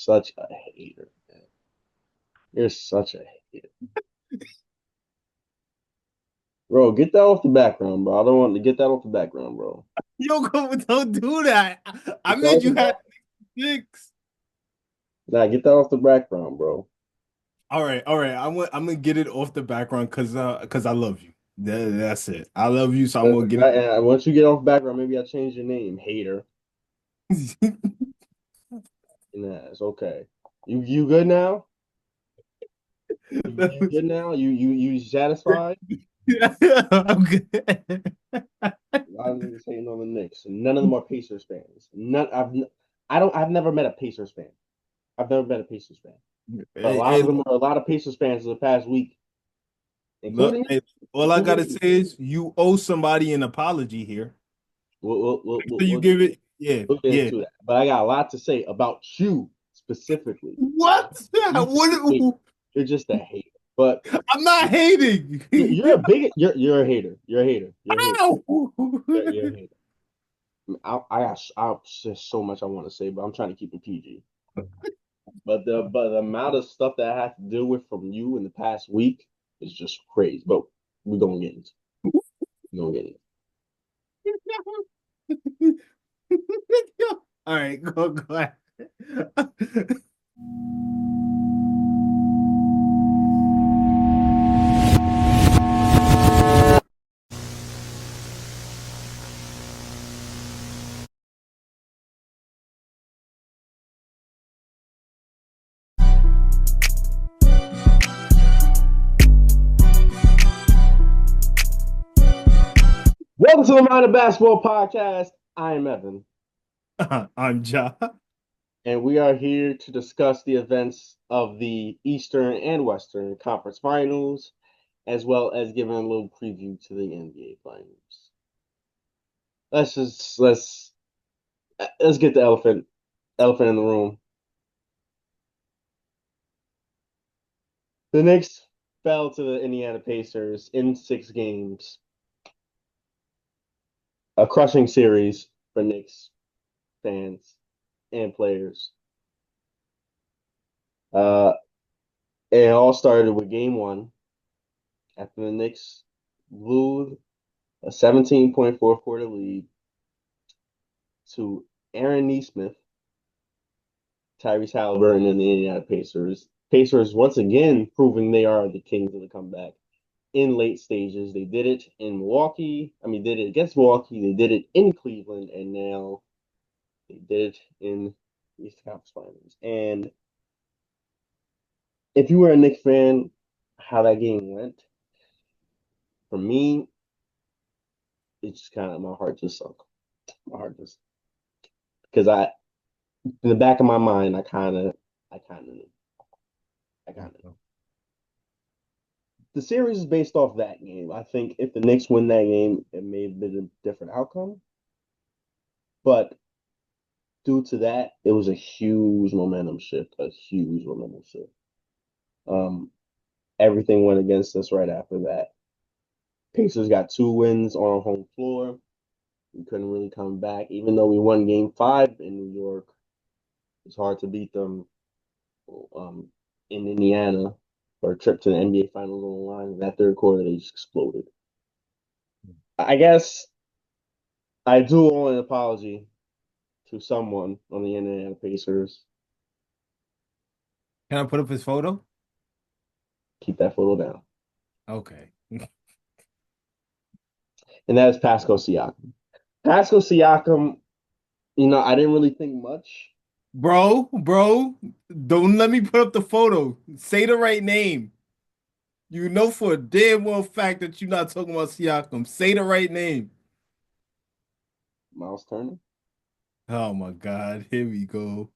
such a hater, man. You're such a hater. Bro, get that off the background, bro. I don't want to get that off the background, bro. Yo, don't do that. I Get that made off the you have back. six. Nah, get that off the background, bro. All right, all right. I'm gonna get it off the background because I love you. That's it. I love you, so I'm gonna get Once you get off the background, maybe I'll change your name, hater. it. Nah, it's okay. You good now? You good now? You satisfied? I'm good. A lot of niggas hating on the Knicks, and none of them are Pacers fans. I've never met a Pacers fan. I've never met a Pacers fan, but a Hey, lot hey, of them are a lot of Pacers fans in the past week, look, including hey, all I including gotta me. say is you owe somebody an apology here. So you We'll give it, yeah, we'll get yeah. into that. But I got a lot to say about you specifically. What? You just a hater. What? You're just a hater. But I'm not hating. you're a bigot. You're a hater. You're a hater. You're a hater. Ow! You're a hater. I there's so much I want to say, but I'm trying to keep it PG. But the amount of stuff that I have to deal with from you in the past week is just crazy. But we're gonna get into we're gonna get into All right, go ahead. Welcome to the Mind of Basketball podcast. I am Evan, I'm Ja. and we are here to discuss the events of the Eastern and Western Conference Finals, as well as giving a little preview to the NBA Finals. Let's get the elephant in the room. The Knicks fell to the Indiana Pacers in 6 games, a crushing series for Knicks fans and players. Uh, it all started with game one after the Knicks blew a 17-point fourth quarter lead to Aaron Nesmith, Tyrese Halliburton, and the Indiana Pacers. Pacers once again proving they are the kings of the comeback in late stages. They did it in Milwaukee. I mean, did it against Milwaukee. They did it in Cleveland, and now they did it in the Eastern Conference Finals. And if you were a Knicks fan, how that game went, for me, it's just kind of my heart just sunk. My heart just because in the back of my mind, I kind of knew. I kind of knew. The series is based off that game. I think if the Knicks win that game, it may have been a different outcome. But due to that, it was a huge momentum shift, a huge momentum shift. Um, Everything went against us right after that. Pacers got 2 wins on home floor. We couldn't really come back, even though we won Game 5 in New York. It's hard to beat them um, in Indiana for a trip to the NBA Finals on the line. In that third quarter, they just exploded. I guess I do owe an apology to someone on the Indiana Pacers. Can I put up his photo? Keep that photo down. Okay. And that is Pascal Siakam. Pascal Siakam, I didn't really think much. Bro, don't let me put up the photo. Say the right name. You know for a damn well fact that you're not talking about Siakam. Say the right name. Miles Turner. Oh my God, here we go.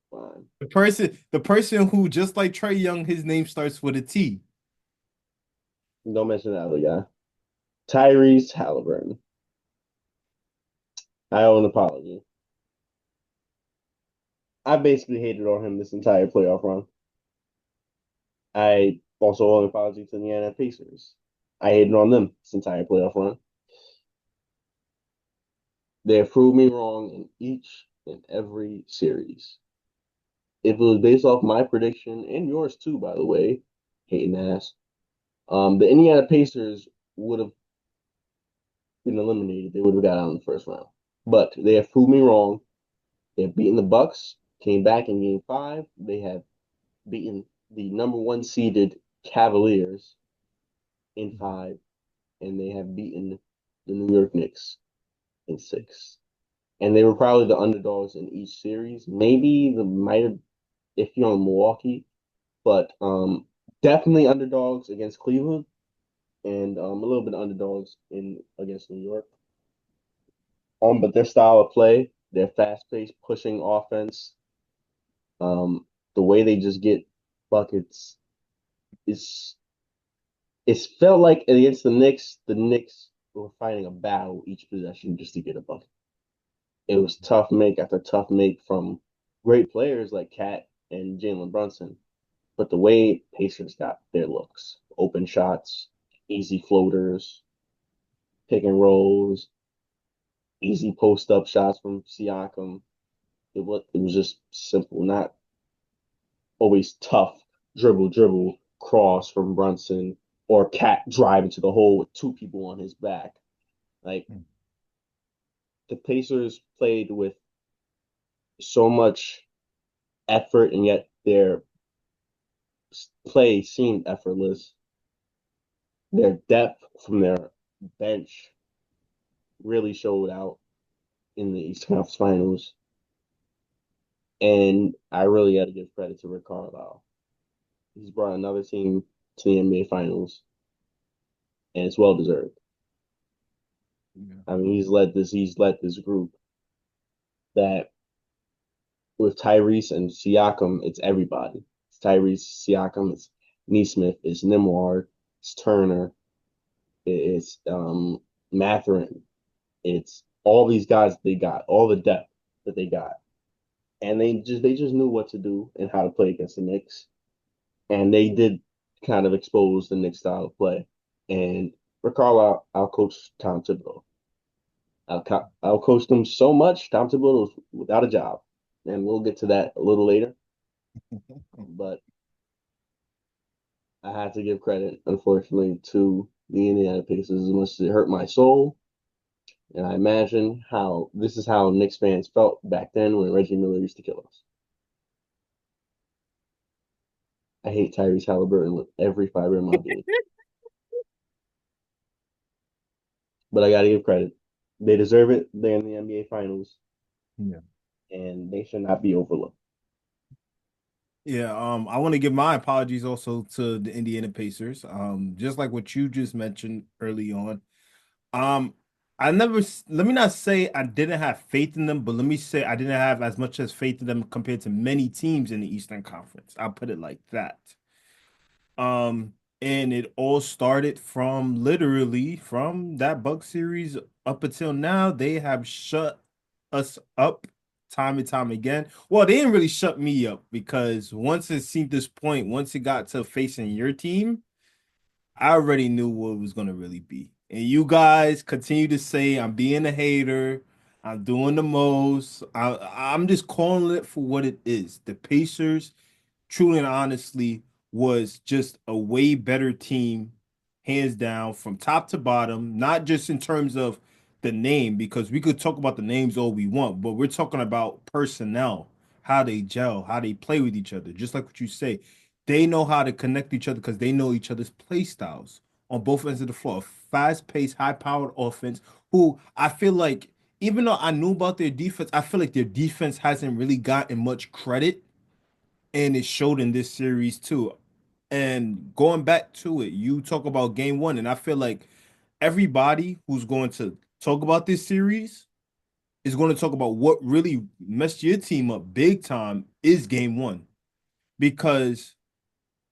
Fine. The person who, just like Trey Young, his name starts with a T. Don't mention that other guy. Tyrese Halliburton. I owe an apology. I basically hated on him this entire playoff run. I also owe an apology to the Indiana Pacers. I hated on them this entire playoff run. They have proved me wrong in each in every series. If it was based off my prediction and yours too, by the way, hating ass, the Indiana Pacers would have been eliminated. They would have got out in the first round. But they have proved me wrong. They have beaten the Bucks, came back in game five. They have beaten the number one seeded Cavaliers in five, and they have beaten the New York Knicks in six. And they were probably the underdogs in each series. Maybe the might have if you're on Milwaukee, but definitely underdogs against Cleveland and a little bit of underdogs in against New York. But their style of play, their fast-paced pushing offense, um, the way they just get buckets is it's felt like against the Knicks were fighting a battle each possession just to get a bucket. It was tough make after tough make from great players like Cat and Jalen Brunson. But the way Pacers got their looks, open shots, easy floaters, pick and rolls, easy post up shots from Siakam, it was just simple, not always tough dribble cross from Brunson or Cat drive into the hole with two people on his back. Like the Pacers played with so much effort and yet their play seemed effortless. Their depth from their bench really showed out in the Eastern Conference Finals. And I really got to give credit to Rick Carlisle. He's brought another team to the NBA Finals, and it's well deserved. Yeah. I mean, he's led this group that with Tyrese and Siakam, it's everybody. It's Tyrese, Siakam, it's Neesmith, it's Nembhard, it's Turner, it's Mathurin, it's all these guys they got, all the depth that they got, and they just knew what to do and how to play against the Knicks, and they did kind of expose the Knicks style of play. And recall our coach Tom Thibodeau. I'll coach them so much. Tom Thibodeau was without a job, and we'll get to that a little later. But I had to give credit, unfortunately, to the Indiana Pacers as much as it hurt my soul. And I imagine how this is how Knicks fans felt back then when Reggie Miller used to kill us. I hate Tyrese Halliburton with every fiber in my being, but I got to give credit. They deserve it. They're in the NBA Finals, Yeah. and they should not be overlooked. Yeah, I want to give my apologies also to the Indiana Pacers. Just like what you just mentioned early on. Um, let me not say I didn't have faith in them, but let me say I didn't have as much as faith in them compared to many teams in the Eastern Conference. I'll put it like that. Um, and it all started from literally from that Bug series up until now. They have shut us up time and time again. Well, they didn't really shut me up because once it seemed this point, once it got to facing your team, I already knew what it was gonna really be. And you guys continue to say I'm being a hater. I'm doing the most. I'm just calling it for what it is. The Pacers truly and honestly was just a way better team, hands down, from top to bottom, not just in terms of the name, because we could talk about the names all we want, but we're talking about personnel, how they gel, how they play with each other. Just like what you say, they know how to connect each other because they know each other's play styles on both ends of the floor. Fast-paced, high-powered offense, who I feel like, even though I knew about their defense, I feel like their defense hasn't really gotten much credit and it showed in this series too. And going back to it, you talk about game one, and I feel like everybody who's going to talk about this series is going to talk about what really messed your team up big time is game one. Because,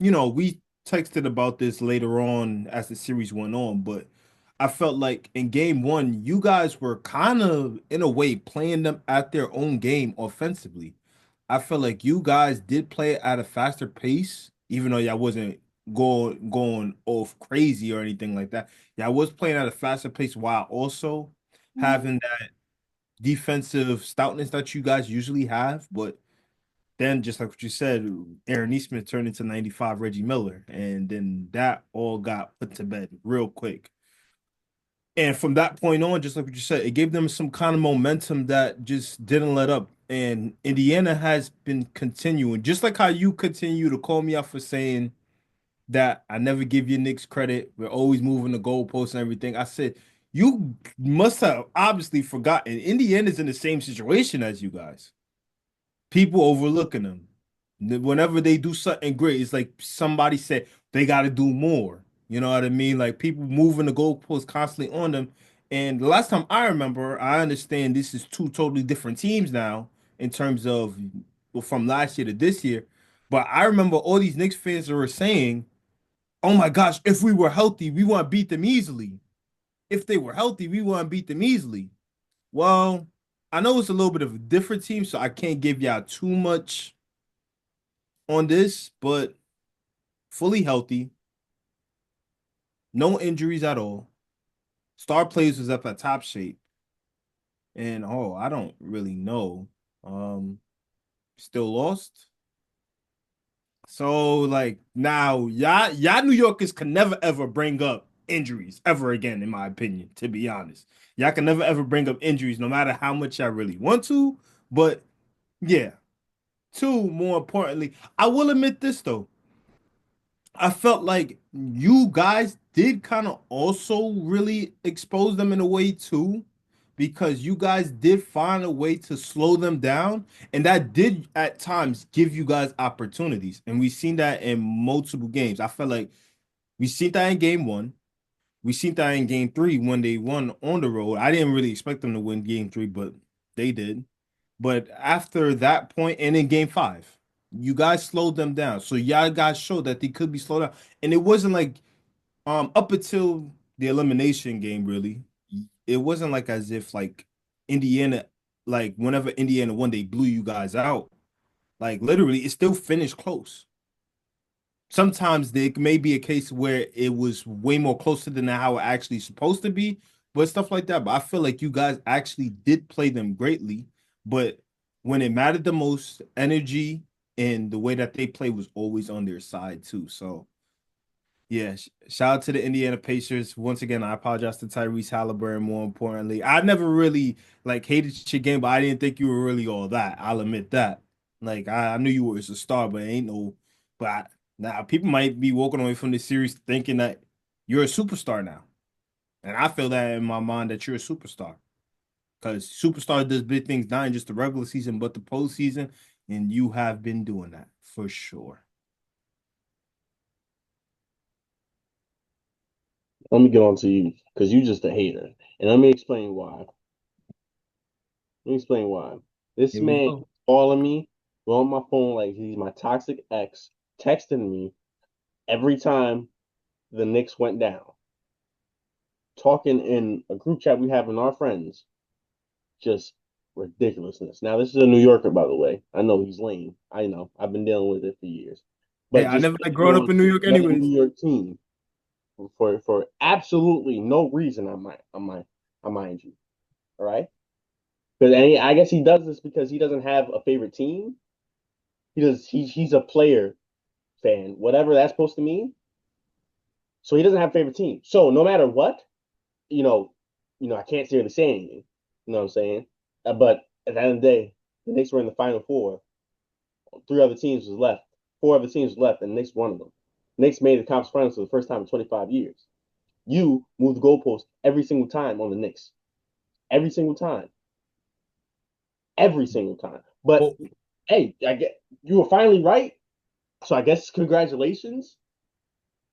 we texted about this later on as the series went on, but I felt like in game one, you guys were kind of, in a way, playing them at their own game offensively. I feel like you guys did play at a faster pace, even though y'all wasn't going off crazy or anything like that. Y'all was playing at a faster pace while also having defensive stoutness that you guys usually have, but then just like what you said, Aaron Neesmith turned into 95 Reggie Miller, and then that all got put to bed real quick. And from that point on, just like what you said, it gave them some kind of momentum that just didn't let up. And Indiana has been continuing, just like how you continue to call me out for saying that I never give you Knicks credit. We're always moving the goalposts and everything. I said, you must have obviously forgotten. Indiana's in the same situation as you guys. People overlooking them. Whenever they do something great, it's like somebody said they got to do more. You know what I mean? Like people moving the goalposts constantly on them. And the last time I remember, I understand this is two totally different teams now in terms of well, from last year to this year. But I remember all these Knicks fans were saying, "Oh my gosh, if we were healthy, we want to beat them easily. If they were healthy, we want to beat them easily." Well, I know it's a little bit of a different team, so I can't give y'all too much on this, but fully healthy, no injuries at all. Star players was up at top shape, and oh, I don't really know. Um, Still lost. So like now, y'all New Yorkers can never ever bring up injuries ever again, in my opinion. To be honest, y'all can never ever bring up injuries, no matter how much y'all really want to. But yeah, two more importantly, I will admit this though. I felt like you guys did kind of also really expose them in a way too, because you guys did find a way to slow them down, and that did at times give you guys opportunities. And we've seen that in multiple games. I felt like we seen that in game one. We seen that in game three when they won on the road. I didn't really expect them to win game three, but they did. But after that point, and in game five, you guys slowed them down. So y'all guys showed that they could be slowed down. And it wasn't like up until the elimination game, really, it wasn't like as if like Indiana, like whenever Indiana won, they blew you guys out. Like literally, it still finished close. Sometimes there may be a case where it was way more closer than how it actually supposed to be, but stuff like that. But I feel like you guys actually did play them greatly, but when it mattered the most, energy and the way that they play was always on their side too. So yeah, shout out to the Indiana Pacers. Once again, I apologize to Tyrese Halliburton. More importantly, I never really like hated your game, but I didn't think you were really all that. I'll admit that. Like I knew you were a star, but ain't no. Now people might be walking away from this series thinking that you're a superstar now, and I feel that in my mind that you're a superstar because superstar does big things not in just the regular season but the postseason, and you have been doing that for sure. Let me get on to you because you just a hater, and let me explain why. Let me explain why. This Here we man go. calling me, on my phone like he's my toxic ex, texting me every time the Knicks went down, talking in a group chat we have in our friends, just ridiculousness. Now this is a New Yorker, by the way. I know he's lame. I know. I've been dealing with it for years, Hey, but I just never like picking growing up on in New York, another anyways. New York team for absolutely no reason. I mind you. All right. Because I guess he does this because he doesn't have a favorite team. He's a player fan, whatever that's supposed to mean. So he doesn't have a favorite team. So no matter what, you know, I can't really say anything. You know what I'm saying? But at the end of the day, the Knicks were in the final four. Three other teams was left. Four other teams was left, and the Knicks one of them. Knicks made the conference finals for the first time in 25 years. You moved the goalpost every single time on the Knicks. Every single time. Every single time. But Well, hey, I get you were finally right. So I guess congratulations.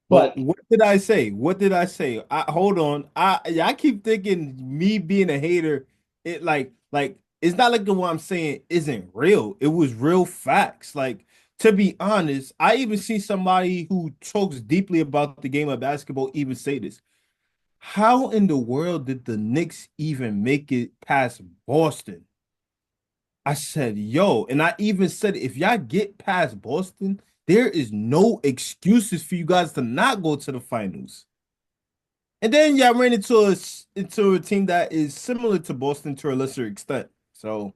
well, But what did I say? What did I say? Hold on. I keep thinking me being a hater, it like it's not like the what I'm saying isn't real. It was real facts. Like to be honest, I even see somebody who talks deeply about the game of basketball even say this. How in the world did the Knicks even make it past Boston? I said, yo, and I even said, if y'all get past Boston, there is no excuses for you guys to not go to the finals. And then y'all ran into a team that is similar to Boston to a lesser extent. So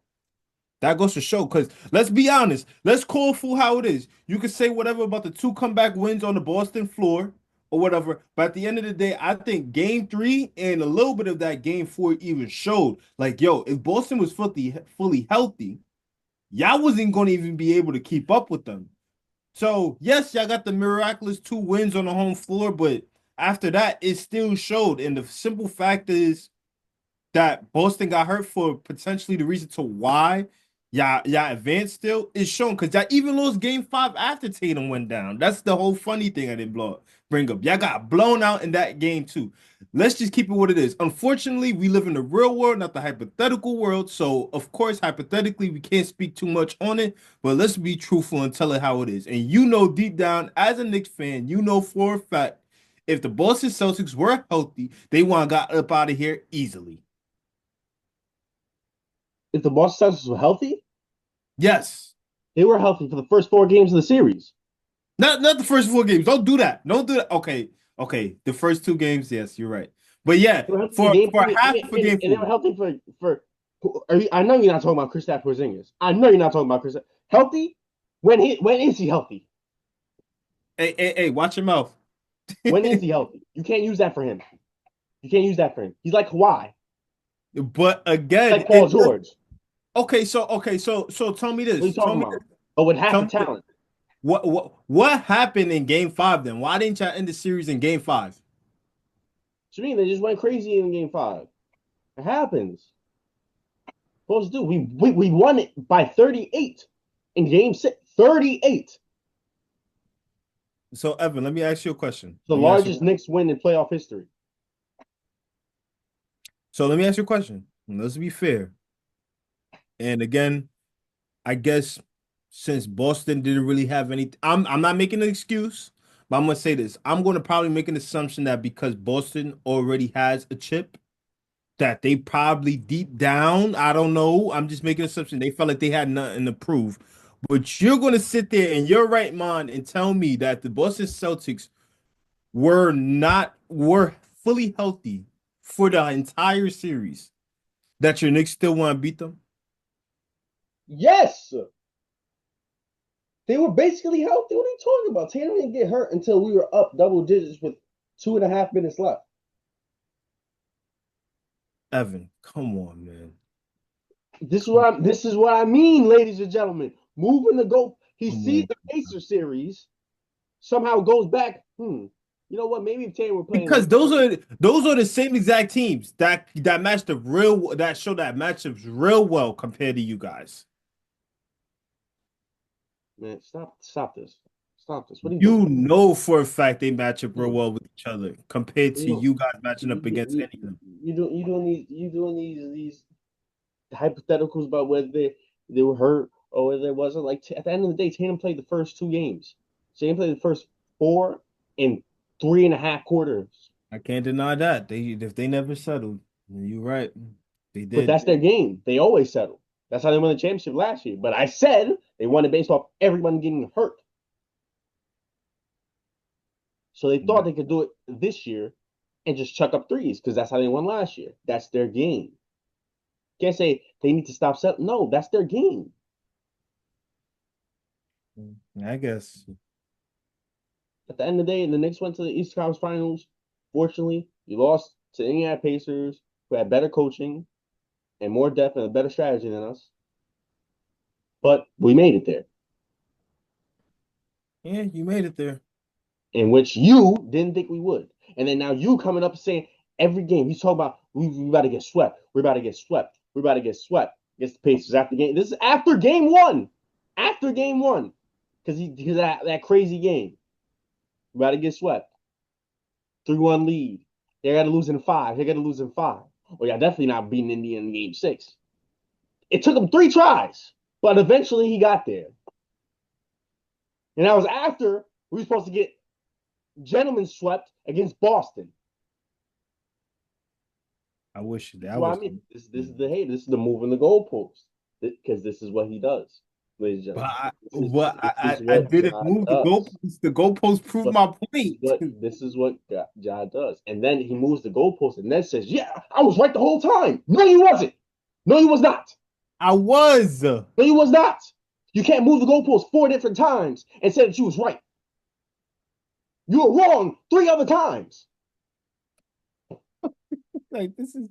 that goes to show, because let's be honest, let's call for how it is. You can say whatever about the two comeback wins on the Boston floor or whatever, but at the end of the day, I think game 3 and a little bit of that game 4 even showed, like, yo, if Boston was fully healthy, y'all wasn't going to even be able to keep up with them. So, yes, y'all got the miraculous 2 wins on the home floor, but after that, it still showed. And the simple fact is, that Boston got hurt for potentially the reason to why y'all advanced still is shown, because y'all even lost game 5 after Tatum went down. That's the whole funny thing I didn't bring up. Y'all got blown out in that game too. Let's just keep it what it is. Unfortunately, we live in the real world, not the hypothetical world. So, of course, hypothetically, we can't speak too much on it, but let's be truthful and tell it how it is. And you know, deep down, as a Knicks fan, you know for a fact, if the Boston Celtics were healthy, they would have got up out of here easily. If the Boston Celtics were healthy, Yes. they were healthy for the first 4 games of the series. Not the first 4 games. Don't do that. Don't do that. Okay. Okay. The first 2 games, yes, you're right. But yeah, They were healthy in for game for three, half of game and they were four. healthy for. I know you're not talking about Kristaps Porzingis. I know you're not talking about Chris. Healthy? When is he healthy? Hey, watch your mouth. When is he healthy? You can't use that for him. You can't use that for him. He's like Kawhi, But again, like Paul George. okay, so tell me What are you this. Tell talking me about? this. But with half Tell the me this. talent. What happened in game 5 then? Why didn't y'all end the series in game 5? To me, they just went crazy in game 5. It happens. Supposed to do. We won it by 38 in game 6. 38. So Evan, let me ask you a question. The Let me ask you largest Knicks win in playoff history. so let me ask you a question. Let's be fair. And again, I guess since Boston didn't really have any, I'm not making an excuse, but I'm gonna say this. I'm gonna probably make an assumption that because Boston already has a chip, that they probably deep down, I don't know. I'm just making an assumption. They felt like they had nothing to prove. But you're gonna sit there in your right mind and tell me that the Boston Celtics were fully healthy for the entire series, that your Knicks still want to beat them? Yes. They were basically healthy. What are you talking about? Tatum didn't get hurt until we were up double digits with 2.5 minutes left. Evan, come on, man. This is what I mean, ladies and gentlemen. Moving the goal. He Come sees on. the Pacer series, somehow goes back. You know what? Maybe if Tatum were playing Because like those are the same exact teams that match the real that show that matchups real well compared to you guys. man, stop this. Stop this. What are you doing? You know for a fact they match up What are real you doing? well with each other compared What are to you doing? you guys matching up You, against you, any of them. you doing these hypotheticals about whether they were hurt or whether it wasn't. Like at the end of the day, Tatum played the first 2 games. Tatum played the first four in 3.5 quarters. I can't deny that. If they never settled, you're right. They But did. that's their game. They always settle. That's how they won the championship last year. But I said they won it based off everyone getting hurt. So they thought they could do it this year and just chuck up threes because that's how they won last year. That's their game. Can't say they need to stop settling. No, that's their game. I guess. At the end of the day, the Knicks went to the East Conference Finals. Fortunately, you lost to Indiana Pacers, who had better coaching and more depth and a better strategy than us. But we made it there, Yeah, you made it there. in which you didn't think we would. And then now you coming up saying every game, he's talking about we about to get swept. We're about to get swept. We're about to get swept against the Pacers after game. This is after game one. After game one. Because that crazy game. We're about to get swept. 3-1 lead. They got to lose in 5. They got to lose in 5. Well, yeah, definitely not beating Indiana in game 6. It took him 3 tries, but eventually he got there. And that was after we were supposed to get gentlemen swept against Boston. I wish That's that what I was. mean. This is the move in the goalpost because this is what he does. ladies and But gentlemen. This is I what didn't Ja move the does. goalpost. The goalpost proved But my point. this is what Ja does. And then he moves the goalpost and then says, "Yeah, I was right the whole time." No, you wasn't. No, you was not. I was. No, you was not. You can't move the goalpost 4 different times and say that you was right. You were wrong 3 other times. Like this is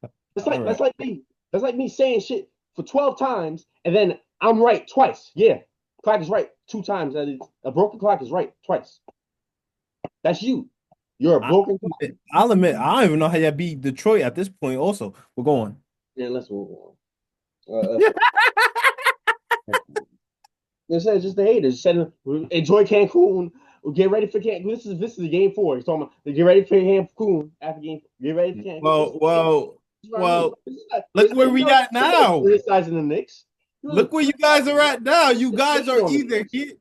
That's all like right. that's like me. That's like me saying shit for 12 times and then I'm right twice. Yeah, clock is right 2 times. A broken clock is right twice. That's you. You're a broken clock. I'll admit, I don't even know how y'all beat Detroit at this point. Also, we're going. Yeah, let's move on. Let's They said just the haters. Said enjoy Cancun. Get ready for Cancun. This is the game 4. He's talking about get ready for Cancun after game. Get ready for Cancun. Well, well, This is what I mean. well. Look where we at You're not now. criticizing the Knicks. You're Look where you guys are at now. You guys hating are on the either Knicks. here.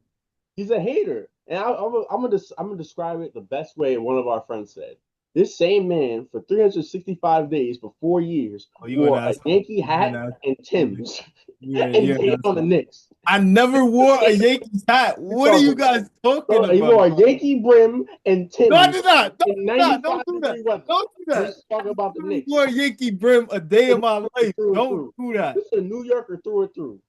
He's a hater, and I'm gonna describe it the best way one of our friends said. This same man for 365 days for 4 years Oh, you an wore a asshole. Yankee You an hat asshole. and Tim's, and You're he's an hating on the asshole. Knicks. I never wore a Yankees hat. You What are talking you about? guys talking So he about? wore a Yankee brim and No, I Tim's did not. Don't in do that. 95 Don't do that. degree weather. Don't do We're that. just talking about the I Knicks. wore a Yankee brim a day This of my is life. through and Don't through. do that. This is a New Yorker through and through.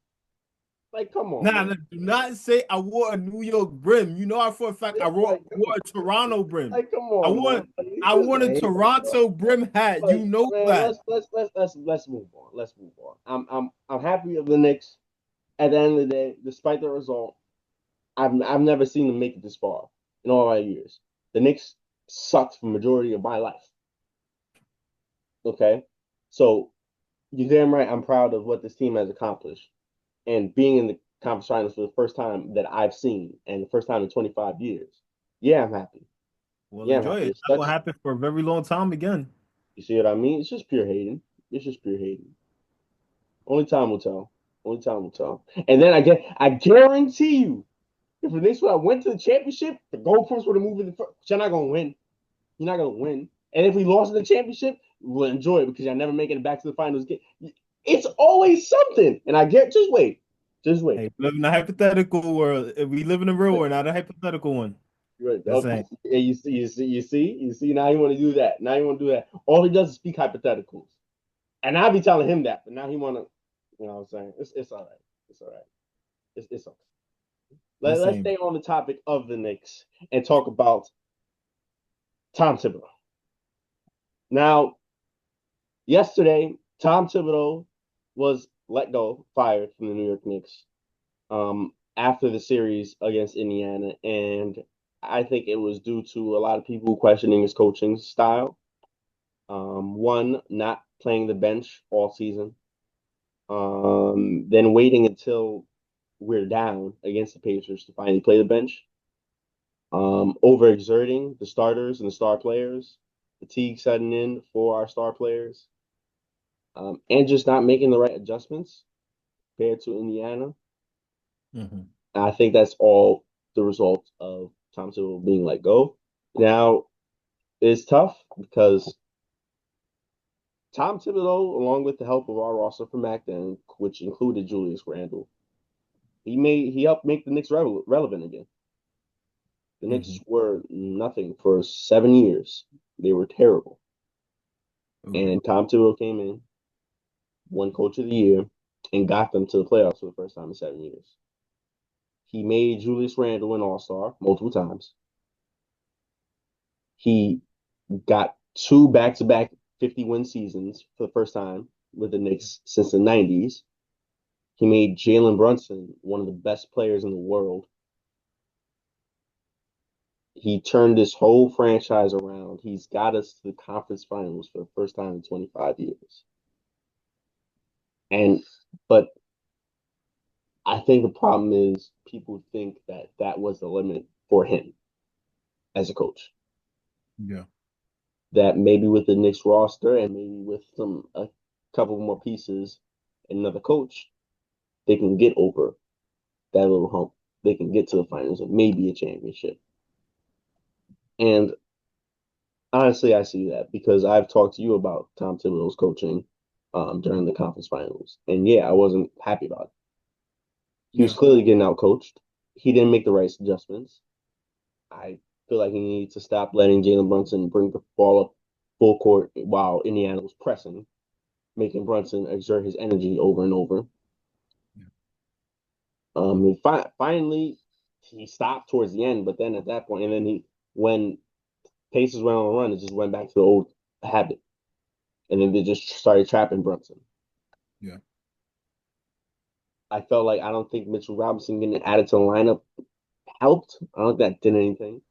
Like, come on, Nah, man. nah, do not say I wore a New York brim. You know, I for a fact Like, come wore on. a Toronto brim. Like, come on, man. Like, he's I just wore a a hater, bro. Toronto brim hat. You Like, know man, that. let's move on. Let's move on. I'm happy of the Knicks. At the end of the day, despite the result, I've never seen them make it this far in all my years. The Knicks sucked for the majority of my life. Okay, so you're damn right. I'm proud of what this team has accomplished and being in the conference finals for the first time that I've seen and the first time in 25 years. Yeah, I'm happy. Well, Yeah, I'm enjoy happy. it. It's That will such. happen for a very long time again. You see what I mean? It's just pure hating. It's just pure hating. Only time will tell. Only time will tell. And then I guarantee you, if the Knicks would have went to the championship, the goalposts would have moved in the first. You're not gonna win. You're not gonna win. And if we lost the championship, we'll enjoy it because you're never making it back to the finals. It's always something. And I get just wait. Just wait. Hey, we live in a hypothetical world. If we live in a real world, not a hypothetical one. Right. Just saying. Yeah, you see. Now you want to do that. Now you want to do that. All he does is speak hypotheticals, and I be telling him that, but now he want to. You know what I'm saying? It's all right. It's all right. It's okay. The Let's same. stay on the topic of the Knicks and talk about Tom Thibodeau. Now, yesterday, Tom Thibodeau was let go, fired from the New York Knicks after the series against Indiana, and I think it was due to a lot of people questioning his coaching style. One, not playing the bench all season. Then waiting until we're down against the Pacers to finally play the bench. Overexerting the starters and the star players, fatigue setting in for our star players, and just not making the right adjustments compared to Indiana. Mhm. I think that's all the result of Tom Thibodeau being let go. Now, it's tough because Tom Thibodeau, along with the help of our roster from back then, which included Julius Randle, he helped make the Knicks relevant again. The Mhm. Knicks were nothing for 7 years. They were terrible. Agreed. And Tom Thibodeau came in, won Coach of the Year, and got them to the playoffs for the first time in 7 years. He made Julius Randle an All Star multiple times. He got two back-to-back 50-win seasons for the first time with the Knicks since the 90s. He made Jalen Brunson one of the best players in the world. He turned this whole franchise around. He's got us to the conference finals for the first time in 25 years. And but I think the problem is people think that that was the limit for him as a coach. Yeah. That maybe with the Knicks roster and maybe with a couple more pieces and another coach, they can get over that little hump. They can get to the finals and maybe a championship. And honestly, I see that because I've talked to you about Tom Thibodeau's coaching during the conference finals. And yeah, I wasn't happy about it. He was Yeah. clearly getting out coached. He didn't make the right adjustments. I feel like he needs to stop letting Jalen Brunson bring the ball up full court while Indiana was pressing, making Brunson exert his energy over and over. Finally, he stopped towards the end, but then at that point, and then when Pacers went on a run, it just went back to the old habit, and then they just started trapping Brunson. Yeah. I felt like I don't think Mitchell Robinson getting added to the lineup helped. I don't think that did anything.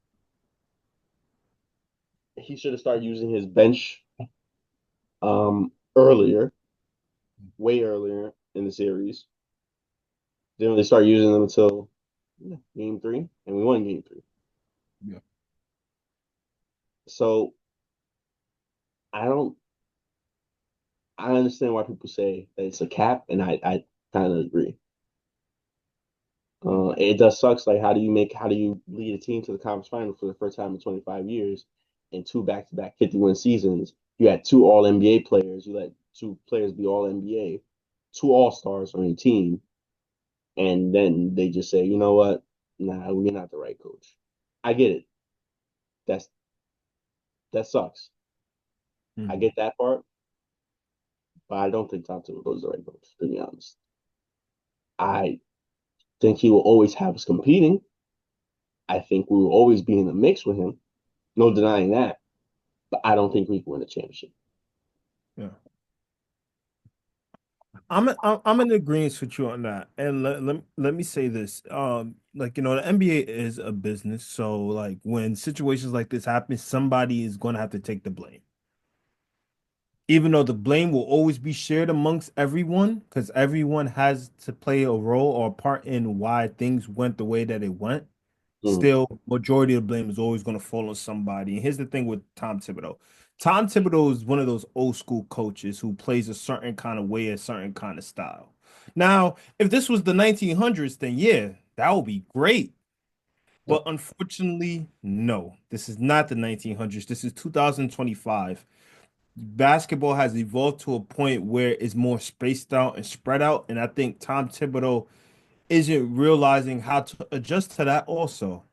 He should have started using his bench earlier, way earlier in the series. They didn't really start using them until game three, and we won game three. Yeah. So I don't. I understand why people say that it's a cap, and I kind of agree. Yeah. It does sucks. Like, how do you lead a team to the conference final for the first time in 25 years, in two back-to-back 50-win seasons? You had two All NBA players. You let two players be All NBA, two All Stars on your team, and then they just say, you know what? Nah, we're not the right coach. I get it. That's that sucks. I Mhm. get that part, but I don't think Tom Thibodeau is the right coach. To be honest, I think he will always have us competing. I think we will always be in the mix with him. No denying that. But I don't think we can win a championship. Yeah. I'm in agreement with you on that. And let me say this. Like the NBA is a business, so like when situations like this happen, somebody is going to have to take the blame. Even though the blame will always be shared amongst everyone, because everyone has to play a role or a part in why things went the way that it went. Mm, Still, majority of the blame is always going to fall on somebody. And here's the thing with Tom Thibodeau. Tom Thibodeau is one of those old school coaches who plays a certain kind of way, a certain kind of style. Now, if this was the 1900s, then yeah, that would be great. yep. But unfortunately, no. This is not the 1900s. This is 2025. Basketball has evolved to a point where it's more spaced out and spread out. And I think Tom Thibodeau isn't realizing how to adjust to that also.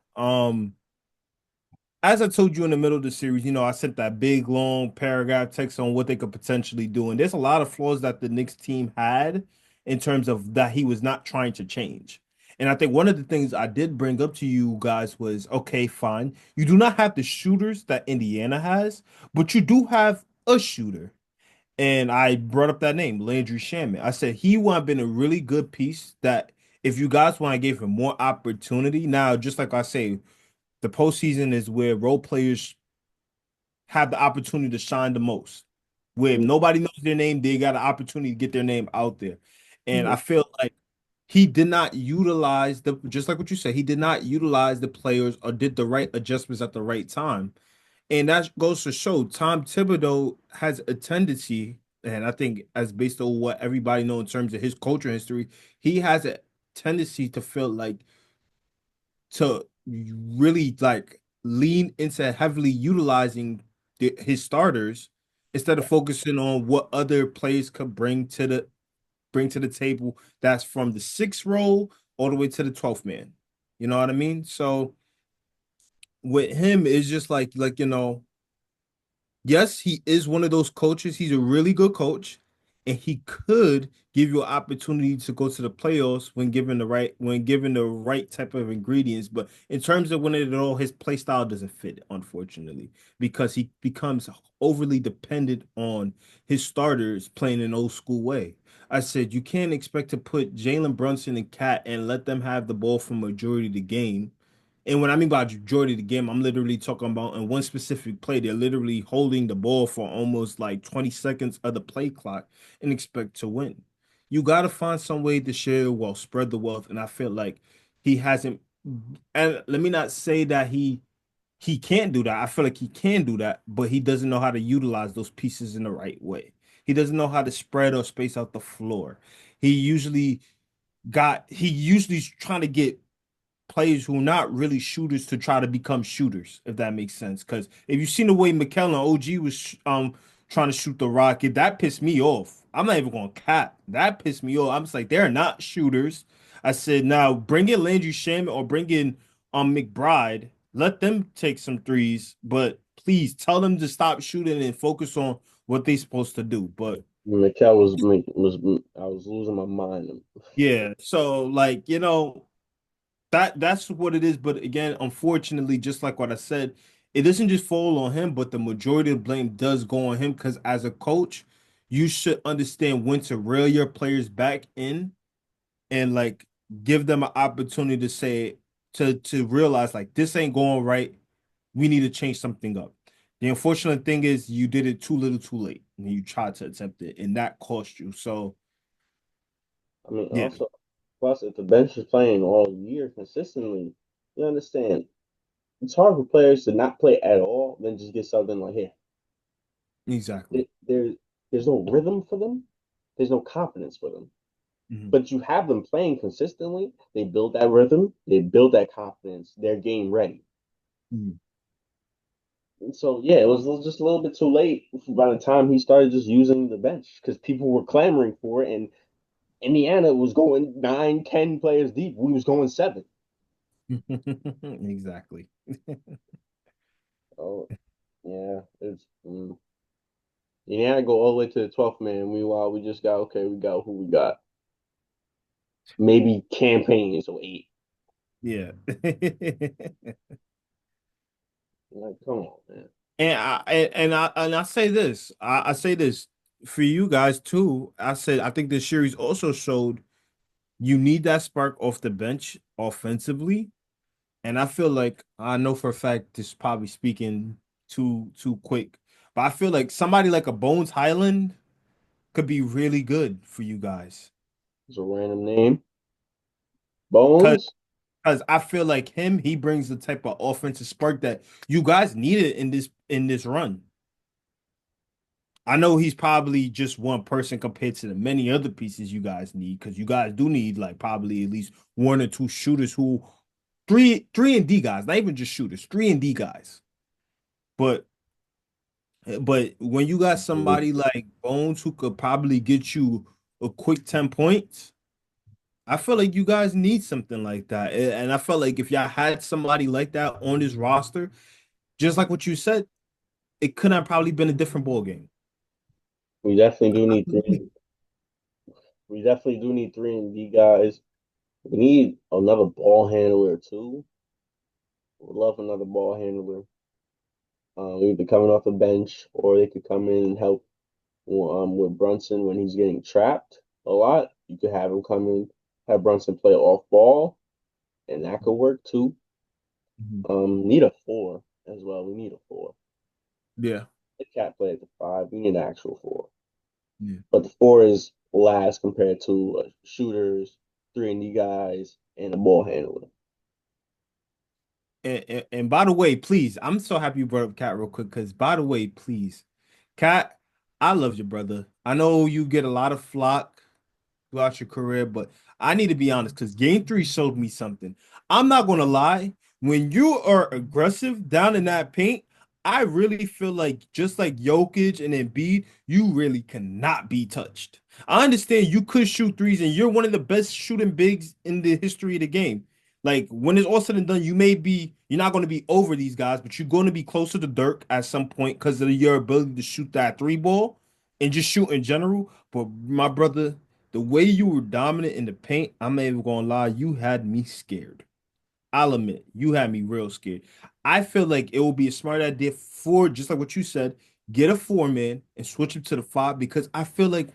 As I told you in the middle of the series, I sent that big long paragraph text on what they could potentially do. And there's a lot of flaws that the Knicks team had in terms of that he was not trying to change. And I think one of the things I did bring up to you guys was okay, fine. You do not have the shooters that Indiana has, but you do have a shooter. And I brought up that name, Landry Shamet. I said he would have been a really good piece that if you guys want to give him more opportunity. Now, just like I say, the postseason is where role players have the opportunity to shine the most. Where if Mm, nobody knows their name, they got an opportunity to get their name out there. And I mm, feel like he did not utilize just like what you said, he did not utilize the players or did the right adjustments at the right time. And that goes to show Tom Thibodeau has a tendency, and I think as based on what everybody know in terms of his culture history, he has a tendency to feel like to really like lean into heavily utilizing his starters instead of focusing on what other players could bring to the table. That's from the sixth role all the way to the 12th man. You know what I mean? So with him, it's just like yes, he is one of those coaches. He's a really good coach, and he could give you an opportunity to go to the playoffs when given the right type of ingredients. But in terms of winning it all, his play style doesn't fit, unfortunately, because he becomes overly dependent on his starters playing an old school way. I said you can't expect to put Jalen Brunson and Cat and let them have the ball for majority of the game and when I mean by majority of the game, I'm literally talking about in one specific play, they're literally holding the ball for almost like 20 seconds of the play clock and expect to win. You got to find some way to share the wealth, spread the wealth. And I feel like he hasn't. And let me not say that he can't do that. I feel like he can do that, but he doesn't know how to utilize those pieces in the right way. He doesn't know how to spread or space out the floor. He usually trying to get players who are not really shooters to try to become shooters, if that makes sense. Because if you've seen the way McKellen OG was trying to shoot the rocket, that pissed me off. I'm not even going to cap. That pissed me off. I'm just like, they're not shooters. I said, now bring in Landry Shamet or bring in McBride. Let them take some threes, but please tell them to stop shooting and focus on what they're supposed to do. But Mikel was I was losing my mind. yeah, so like, that's what it is. But again, unfortunately, just like what I said, it doesn't just fall on him, but the majority of blame does go on him because as a coach, you should understand when to reel your players back in and like give them an opportunity to say to realize like this ain't going right. We need to change something up. The unfortunate thing is you did it too little, too late, and you tried to attempt it, and that cost you. So I mean, yeah, also, plus if the bench is playing all year consistently, you understand it's hard for players to not play at all, then just get something like here. exactly. There, there's no rhythm for them. There's no confidence for them. Mhm. But you have them playing consistently. They build that rhythm. They build that confidence. They're game ready. Mhm. And so yeah, it was just a little bit too late by the time he started just using the bench because people were clamoring for it, and Indiana was going 9, 10 players deep. We was going 7. Exactly. Oh yeah, it's Indiana go all the way to the 12th man. Meanwhile, we just got okay. We got who we got. Maybe campaign so 8. Yeah. Like, come on, man. And I say this. I say this for you guys too. I said I think this series also showed you need that spark off the bench offensively. And I feel like I know for a fact this is probably speaking too quick, but I feel like somebody like a Bones Highland could be really good for you guys. It's a random name. Cause Bones. because I feel like he brings the type of offensive spark that you guys needed in this run. I know he's probably just one person compared to the many other pieces you guys need, because you guys do need like probably at least one or two shooters who three and D guys, not even just shooters, three and D guys. But but when you got somebody like Bones who could probably get you a quick 10 points, I feel like you guys need something like that. And I felt like if y'all had somebody like that on this roster, just like what you said, it could have probably been a different ball game. We definitely do need 3. We definitely do need 3 and D guys. We need another ball handler too. Would love another ball handler. Either coming off the bench or they could come in and help with Brunson when he's getting trapped a lot. You could have him come in, have Brunson play off ball, and that could work too. Mhm. Need a 4 as well. We need a 4. Yeah. The cat play at the 5. We need an actual 4. Yeah. But the 4 is last compared to shooters, 3 and D guys, and a ball handler. And by the way, please, I'm so happy you brought up Cat real quick because by the way, please, Cat, I love you, brother. I know you get a lot of flock throughout your career, but I need to be honest because game three showed me something. I'm not gonna lie. When you are aggressive down in that paint, I really feel like just like Jokic and Embiid, you really cannot be touched. I understand you could shoot threes and you're one of the best shooting bigs in the history of the game. Like when it's all said and done, you're not going to be over these guys, but you're going to be closer to Dirk at some point because of your ability to shoot that three ball and just shoot in general. But my brother, the way you were dominant in the paint, I'm not even gonna lie, you had me scared. I'll admit, you had me real scared. I feel like it will be a smart idea for just like what you said, get a 4 man and switch him to the 5 because I feel like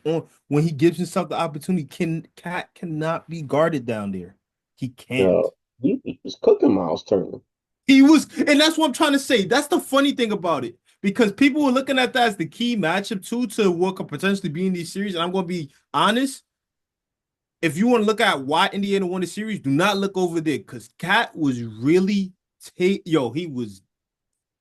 when he gives himself the opportunity, Cat cannot be guarded down there. He can't. He was cooking Miles Turner. He was, and that's what I'm trying to say. That's the funny thing about it. Because people were looking at that as the key matchup too to what could potentially be in these series. And I'm gonna be honest, if you want to look at why Indiana won the series, do not look over there because Cat was really he was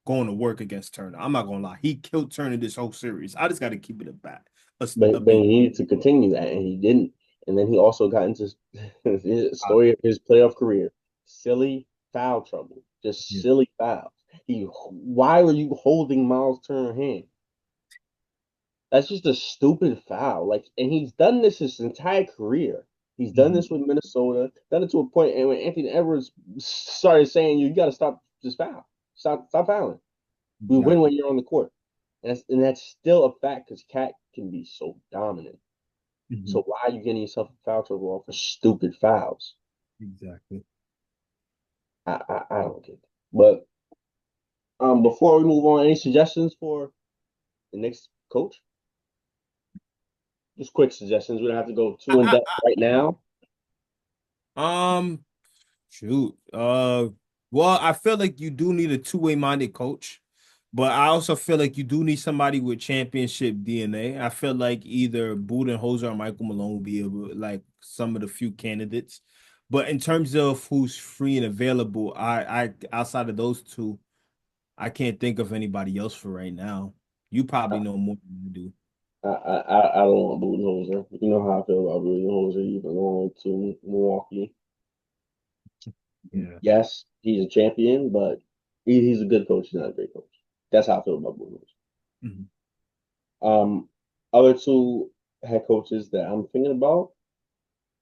going to work against Turner. I'm not gonna lie, he killed Turner this whole series. I just got to keep it a But he beat. needed to continue that, and he didn't. And then he also got into his story of his playoff career. Silly foul trouble. Just Yeah. silly fouls. Why are you holding Miles Turner's hand? That's just a stupid foul. Like, and he's done this his entire career. He's done Mhm. this with Minnesota, done it to a point, and when Anthony Edwards started saying, "You got to stop this foul, stop fouling. We win when Exactly. you're on the court," and that's still a fact because Cat can be so dominant. Mhm. So why are you getting yourself a foul trouble off for stupid fouls? Exactly. I don't get it. But before we move on, any suggestions for the next coach? Just quick suggestions. We don't have to go too in depth right now. Um, Shoot. Well, I feel like you do need a two-way minded coach, but I also feel like you do need somebody with championship DNA. I feel like either Budenholzer or Michael Malone will be able, like some of the few candidates. But in terms of who's free and available, I outside of those two, I can't think of anybody else for right now. You probably I, know more than you do. I don't want Budenholzer. You know how I feel about Budenholzer. Even going to Milwaukee. Yeah. Yes, he's a champion, but he's a good coach. He's not a great coach. That's how I feel about Budenholzer. Mhm. Um, Other two head coaches that I'm thinking about: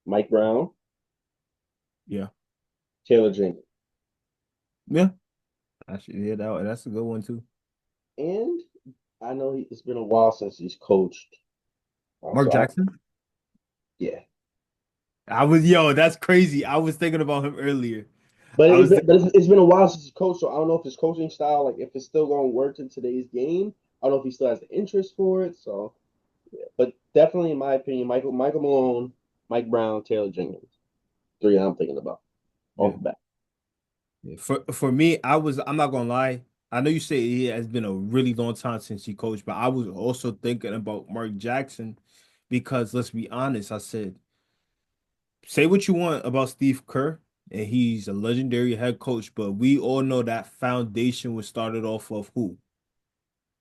Mike Brown, Yeah. Taylor Jenkins, Yeah. Actually, yeah, that's a good one too. and I know it's been a while since he's coached. Mark So Jackson? yeah, That's crazy. I was thinking about him earlier. but I it's was been, thinking, but it's been a while since he's coached. So I don't know if his coaching style, like if it's still going to work in today's game. I don't know if he still has the interest for it. So, yeah. But definitely, in my opinion, Michael Malone, Mike Brown, Taylor Jenkins, three I'm thinking about off yeah. the bat. Yeah. For me, I'm not gonna lie. I know you say it has been a really long time since he coached, but I was also thinking about Mark Jackson because let's be honest, I said, say what you want about Steve Kerr, and he's a legendary head coach, but we all know that foundation was started off of who?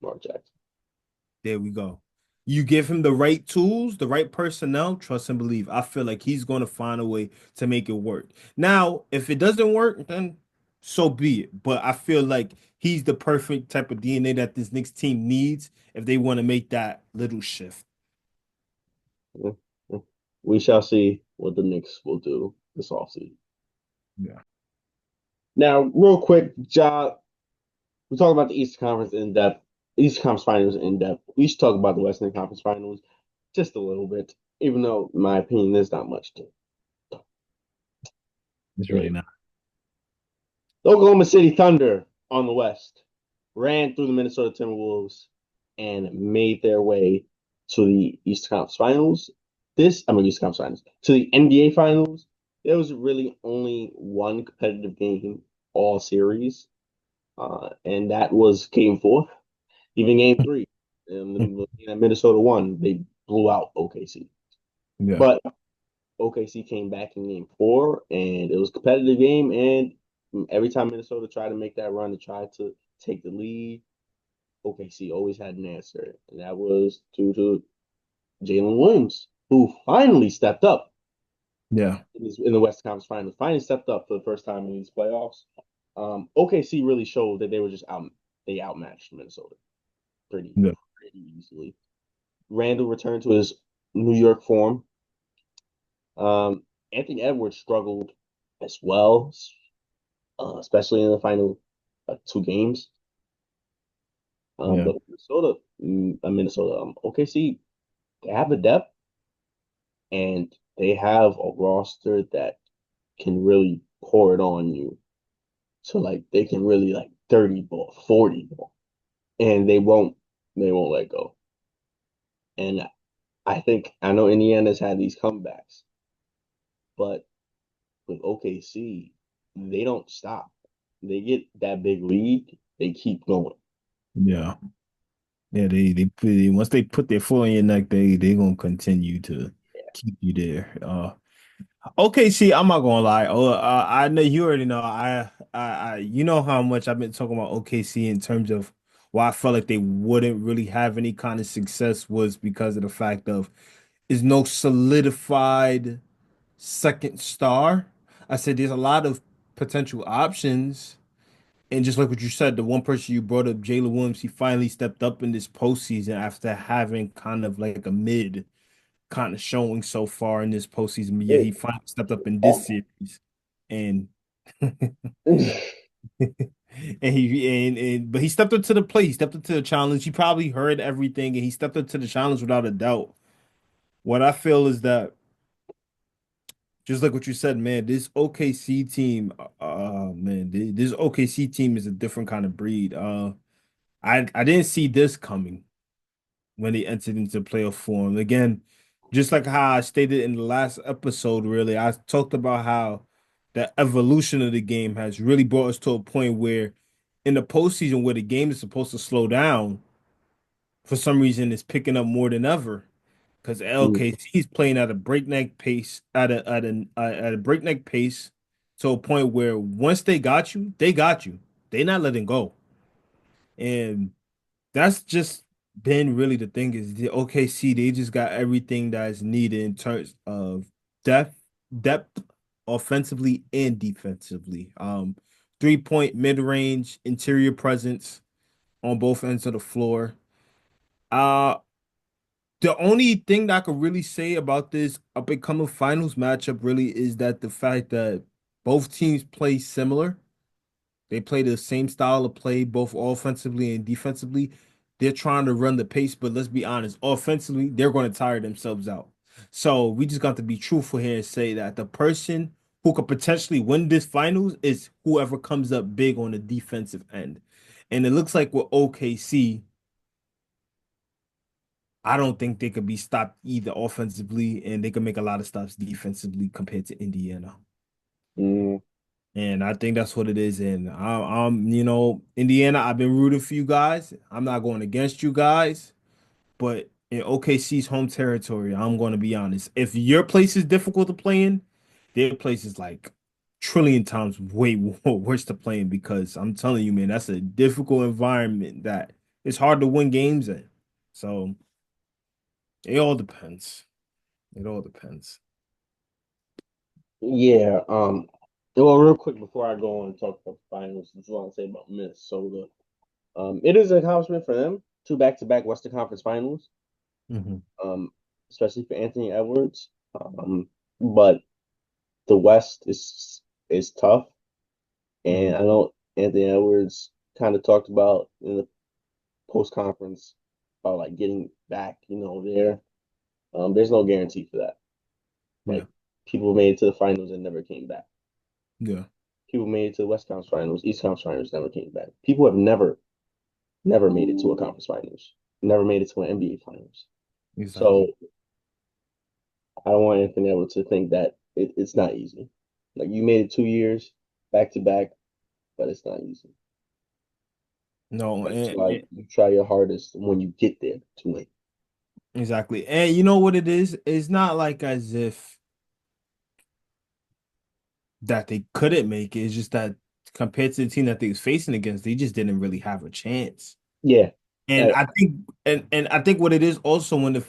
Mark Jackson. There we go. You give him the right tools, the right personnel, trust and believe. I feel like he's going to find a way to make it work. Now, if it doesn't work, then so be it. But I feel like he's the perfect type of DNA that this Knicks team needs if they want to make that little shift. Yeah, yeah. We shall see what the Knicks will do this offseason. Yeah. Now, real quick, Ja, we talk about the Eastern Conference in depth, Eastern Conference Finals in depth. We should talk about the Western Conference Finals just a little bit, even though, in my opinion, there's not much to It's really say. not. The Oklahoma City Thunder on the West ran through the Minnesota Timberwolves and made their way to the Eastern Conference Finals. Eastern Conference Finals, to the NBA Finals. There was really only one competitive game all series, and that was Game Four. Even Game Three, Minnesota won. They blew out OKC, Yeah. but OKC came back in Game Four, and it was a competitive game. And every time Minnesota tried to make that run to try to take the lead, OKC always had an answer, and that was due to Jalen Williams, who finally stepped up Yeah. in the West Conference Finals. Finally stepped up for the first time in these playoffs. OKC really showed that they were just out. They outmatched Minnesota pretty Yeah. pretty easily. Randall returned to his New York form. Um, Anthony Edwards struggled as well, especially in the final two games. Yeah. But OKC, they have the depth and they have a roster that can really pour it on you. So like they can really like 30 ball, 40 ball, and they won't let go. And I know Indiana's had these comebacks, but with OKC, they don't stop. They get that big lead, they keep going. Yeah. Yeah, once they put their foot on your neck, they gonna continue to keep you there. Okay, see, I'm not gonna lie. I know you already know. You know how much I've been talking about OKC in terms of why I felt like they wouldn't really have any kind of success was because of the fact of is no solidified second star. I said there's a lot of potential options, and just like what you said, the one person you brought up, Jalen Williams, he finally stepped up in this postseason after having kind of like a mid. kind of showing so far in this postseason. But yeah, he It, finally stepped up in this oh, series, and but he stepped up to the plate. He stepped up to the challenge. He probably heard everything, and he stepped up to the challenge without a doubt. What I feel is that just like what you said, man, this OKC team, man, this OKC team is a different kind of breed. I didn't see this coming when they entered into playoff form. Again, just like how I stated in the last episode, really, I talked about how the evolution of the game has really brought us to a point where in the postseason where the game is supposed to slow down, for some reason it's picking up more than ever. Because LKC is playing at a breakneck pace, at a breakneck pace, to a point where once they got you, they got you. They're not letting go. And that's just been really the thing is the OKC, they just got everything that's needed in terms of depth, depth offensively and defensively. 3-point mid-range, interior presence on both ends of the floor. Uh the only thing that I could really say about this up and coming finals matchup really is that the fact that both teams play similar. They play the same style of play, both offensively and defensively. They're trying to run the pace, but let's be honest, offensively, they're going to tire themselves out. So we just got to be truthful here and say that the person who could potentially win this finals is whoever comes up big on the defensive end. And it looks like with OKC, I don't think they could be stopped either offensively, and they can make a lot of stops defensively compared to Indiana. mm, And I think that's what it is. And Indiana, I've been rooting for you guys. I'm not going against you guys, but in OKC's home territory, I'm going to be honest. If your place is difficult to play in, their place is like trillion times way worse to play in because I'm telling you, man, that's a difficult environment that it's hard to win games in. So it all depends. It all depends. yeah. Well, real quick before I go on and talk about the finals, I just want to say about Minnesota. It is an accomplishment for them. Two back-to-back Western Conference Finals. Hmm. Um, especially for Anthony Edwards. But the West is tough, and Hmm. I know Anthony Edwards kind of talked about in the post conference about like getting back, there. There's no guarantee for that. Yeah. Like people made it to the finals and never came back. Yeah. People made it to the West Conference Finals, East Conference Finals, never came back. People have never made it to a conference finals, never made it to an NBA finals. So Exactly. I don't want Anthony Edwards to think that it's not easy. Like you made it 2 years back to back, but it's not easy. No, That's why you try your hardest when you get there to win. exactly. And you know what it is? It's not like as if that they couldn't make it. It's just that compared to the team that they was facing against, they just didn't really have a chance. Yeah, And uh, I think and I think what it is also when the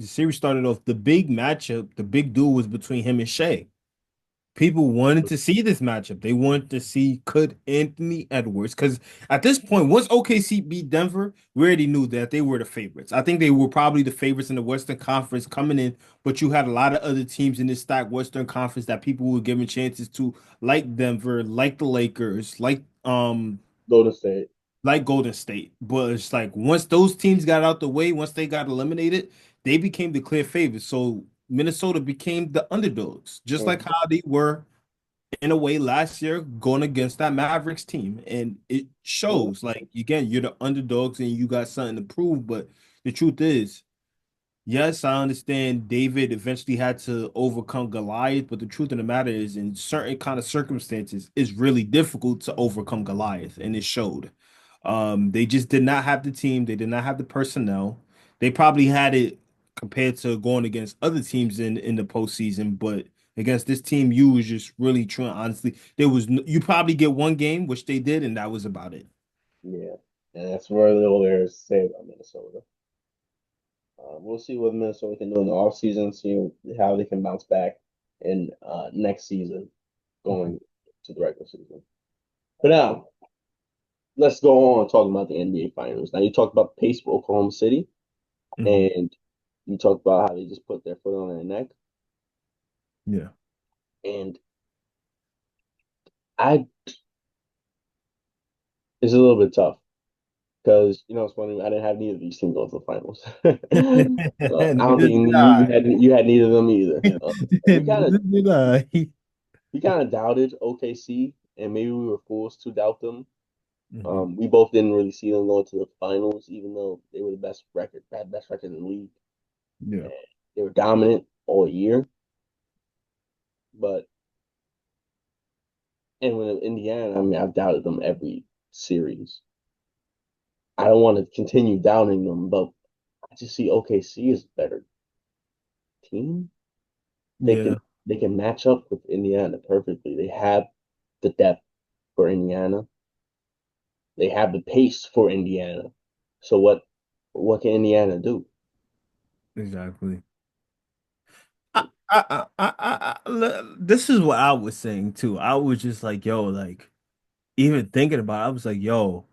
series started off, the big matchup, the big duel was between him and Shea. People wanted to see this matchup. They wanted to see could Anthony Edwards, because at this point, once OKC beat Denver, we already knew that they were the favorites. I think they were probably the favorites in the Western Conference coming in, but you had a lot of other teams in this stacked Western Conference that people were giving chances to, like Denver, like the Lakers, Golden State. like Golden State. But it's like once those teams got out the way, once they got eliminated, they became the clear favorites. So Minnesota became the underdogs, just like Mhm. how they were in a way last year going against that Mavericks team. And it Yeah, shows like again, you're the underdogs and you got something to prove. But the truth is, yes, I understand David eventually had to overcome Goliath, but the truth of the matter is in certain kind of circumstances, it's really difficult to overcome Goliath, and it showed. They just did not have the team, they did not have the personnel. They probably had it compared to going against other teams in the postseason, but against this team, you was just really trying. Honestly, you probably get one game, which they did, and that was about it. yeah, and that's really all there is to say about Minnesota. We'll see what Minnesota can do in the offseason, see how they can bounce back in next season Mhm. going to the regular season. But now, let's go on talking about the NBA Finals. Now, you talked about the pace for Oklahoma City, Mhm. and You talked about how they just put their foot on their neck, Yeah. and I it's a little bit tough because it's funny. I didn't have neither of these teams going to the finals. I don't Neither think did you I. had neither of them either. We kind of Neither did I. we kind of doubted OKC, and maybe we were fools to doubt them. Mhm. We both didn't really see them going to the finals, even though they were the best record in the league. Yeah. And they were dominant all year. But and with Indiana, I mean, I've doubted them every series. I don't want to continue doubting them, but I just see OKC is a better team. They can Yeah. they can match up with Indiana perfectly. They have the depth for Indiana. They have the pace for Indiana. So what can Indiana do? Exactly. This is what I was saying too. I was just like, yo, like even thinking about it, I was like, yo,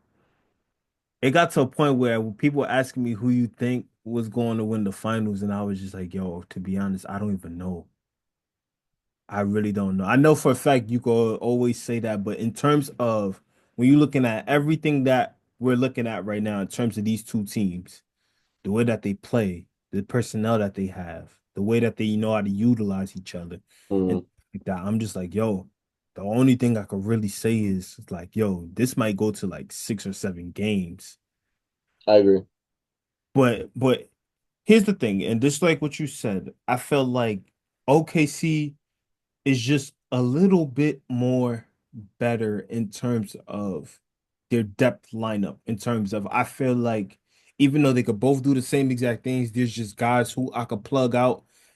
it got to a point where people were asking me who you think was going to win the finals, and I was just like, yo, to be honest, I don't even know. I really don't know. I know for a fact you could always say that, but in terms of when you're looking at everything that we're looking at right now, in terms of these two teams, the way that they play, the personnel that they have, the way that they know how to utilize each other, and Mm, like that, I'm just like, yo, the only thing I could really say is like, yo, this might go to like 6 or 7 games. I agree. But here's the thing, and just like what you said, I felt like OKC is just a little bit more better in terms of their depth lineup. In terms of, I feel like even though they could both do the same exact things, there's just guys who I could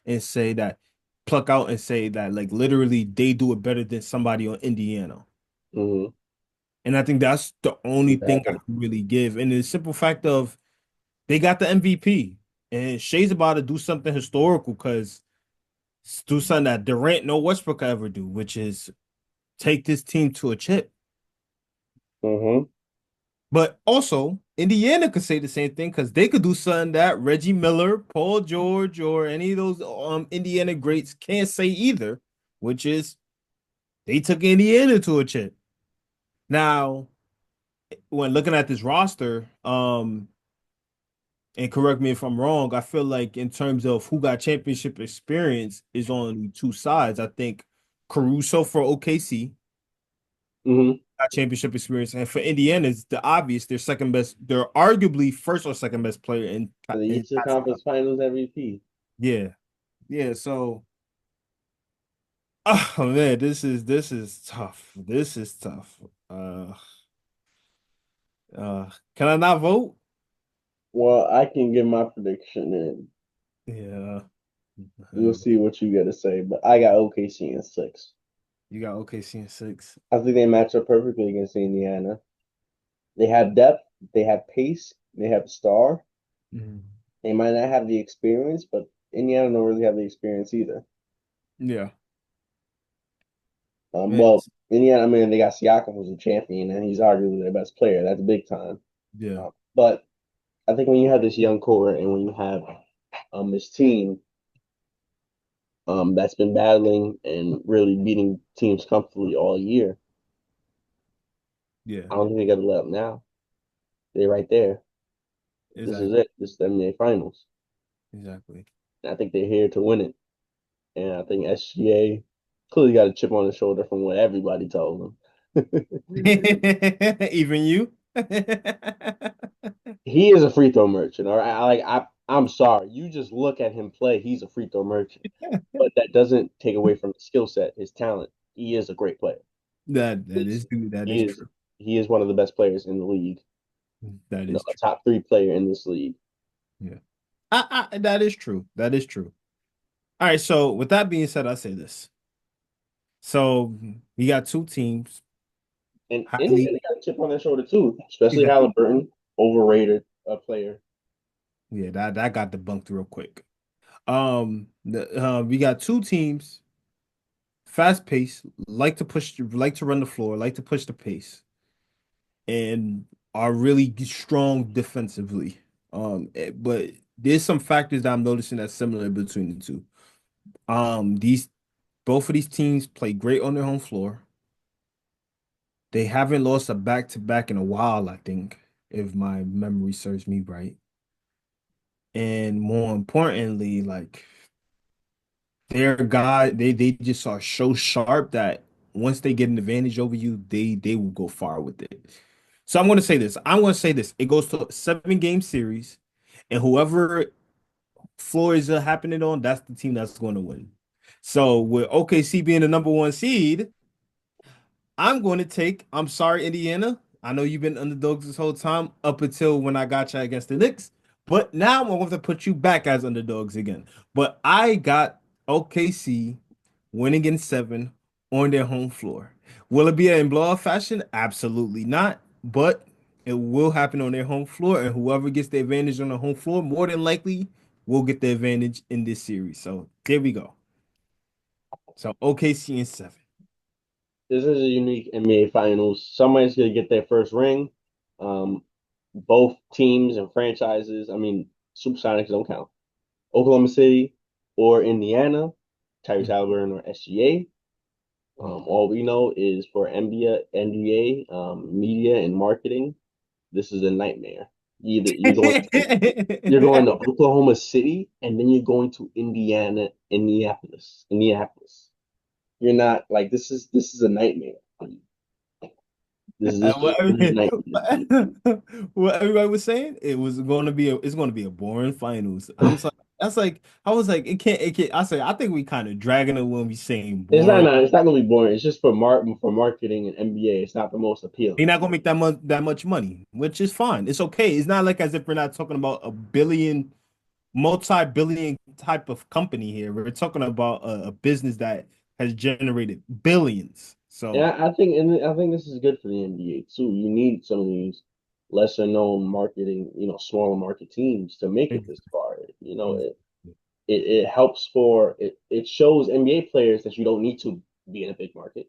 and say that, pluck out and say that, like literally, they do it better than somebody on Indiana. Hmm. And I think that's the only thing I Exactly. can really give. And the simple fact of they got the MVP, and Shay's about to do something historical because do something that Durant no Westbrook could ever do, which is take this team to a chip. Hmm. But also, Indiana could say the same thing because they could do something that Reggie Miller, Paul George, or any of those Indiana greats can't say either, which is they took Indiana to a chip. Now, when looking at this roster, and correct me if I'm wrong, I feel like in terms of who got championship experience is on two sides. I think Caruso for OKC Hmm. got championship experience, and for Indiana, it's the obvious. They're second best. They're arguably first or second best player The in Eastern Conference Finals MVP. yeah, yeah. So, oh man, this is tough. This is tough. Uh, can I not vote? Well, I can give my prediction and Yeah, we'll see what you got to say. But I got OKC in six. you got OKC in six. I think they match up perfectly against Indiana. They have depth, they have pace, they have star. Mhm. They might not have the experience, but Indiana don't really have the experience either. Yeah, Well, it's, Indiana, I mean, they got Siakam, who's a champion, and he's arguably their best player. That's big time. yeah, But I think when you have this young core and when you have this team that's been battling and really beating teams comfortably all year, yeah, I don't think they got to let up now. They're right there. This is exactly, it. This is the NBA Finals. exactly. And I think they're here to win it. And I think SGA clearly got a chip on his shoulder from what everybody told him. Even you? He is a free throw merchant. All right, I'm sorry. You just look at him play. He's a free throw merchant, but that doesn't take away from his skill set, his talent. He is a great player. That He is is true. he is one of the best players in the league. That No, is a true. top three player in this league. Yeah. That is true. That is true. All right. So with that being said, I say this. So we got two teams, And highly Indiana got a chip on their shoulder too, especially exactly. Halliburton, overrated player. Yeah, that got debunked real quick. We got two teams, fast pace, like to run the floor, like to push the pace, and are really strong defensively. But there's some factors that I'm noticing that's similar between the two. These both of these teams play great on their home floor. They haven't lost a back-to-back in a while, I think, if my memory serves me right. And more importantly, like their guy, they just are so sharp that once they get an advantage over you, they will go far with it. So I'm going to say this. I'm going to say this. It goes to a 7 game series, and whoever floor is happening on, that's the team that's going to win. So with OKC being the number one seed, I'm going to take, I'm sorry, Indiana. I know you've been underdogs this whole time up until when I got you against the Knicks, but now I'm going to put you back as underdogs again. But I got OKC winning in 7 on their home floor. Will it be in blowout fashion? Absolutely not. But it will happen on their home floor, and whoever gets the advantage on the home floor, more than likely, will get the advantage in this series. So there we go. So OKC in 7. This is a unique NBA Finals. Somebody's gonna get their first ring. Um, both teams and franchises. I mean, Supersonics don't count. Oklahoma City or Indiana, Tyrese Halliburton or SGA. All we know is for NBA, media and marketing, this is a nightmare. Either you're going to Oklahoma City and then you're going to Indianapolis. You're not like this is a nightmare. What This is a nightmare. what everybody was saying, it's going to be a boring finals. I was like, it can't. I say, I think we kind of dragging it when we saying boring. It's not gonna be boring. It's just for marketing and NBA. It's not the most appealing. You're not gonna make that much money, which is fine. It's okay. It's not like as if we're not talking about a billion, multi-billion type of company here. We're talking about a business that has generated billions. So I think this is good for the NBA too. You need some of these lesser known marketing, smaller market teams to make it ex- this far. ex- It helps it shows NBA players that you don't need to be in a big market.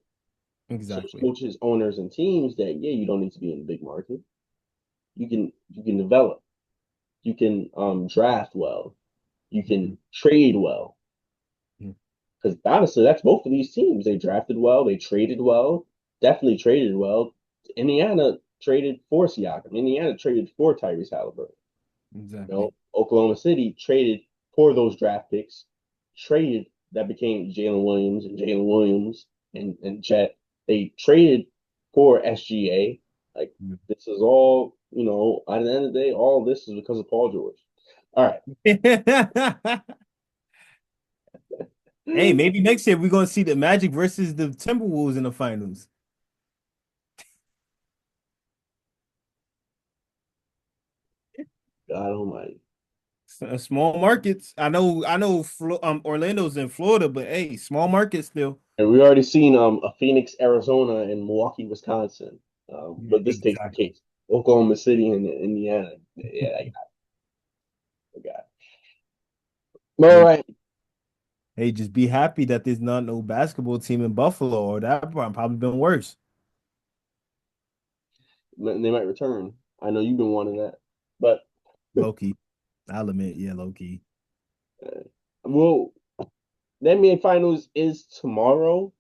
Shows exactly. coaches, owners, and teams that yeah, you don't need to be in a big market. You can develop. You can draft well. You can Mhm. trade well. Mhm. Because honestly, that's both of these teams. They drafted well, they traded well, definitely traded well. Indiana traded for Siakam. Indiana traded for Tyrese Halliburton. Exactly. Oklahoma City traded for those draft picks, traded that became Jalen Williams and Chet. They traded for SGA. Like this is all, at the end of the day, all of this is because of Paul George. All right. Hey, maybe next year we're gonna see the Magic versus the Timberwolves in the finals. God almighty. Small markets. I know. Orlando's in Florida, but hey, small markets still. And we already seen a Phoenix, Arizona, and Milwaukee, Wisconsin. Yeah, But this takes the exactly. case. Oklahoma City and Indiana. Yeah, I got it. All Hey, right. hey, just be happy that there's not no basketball team in Buffalo, or that probably been worse. They might return. I know you've been wanting that. But Loki, I'll admit, yeah, Loki. uh, well, the NBA Finals is tomorrow.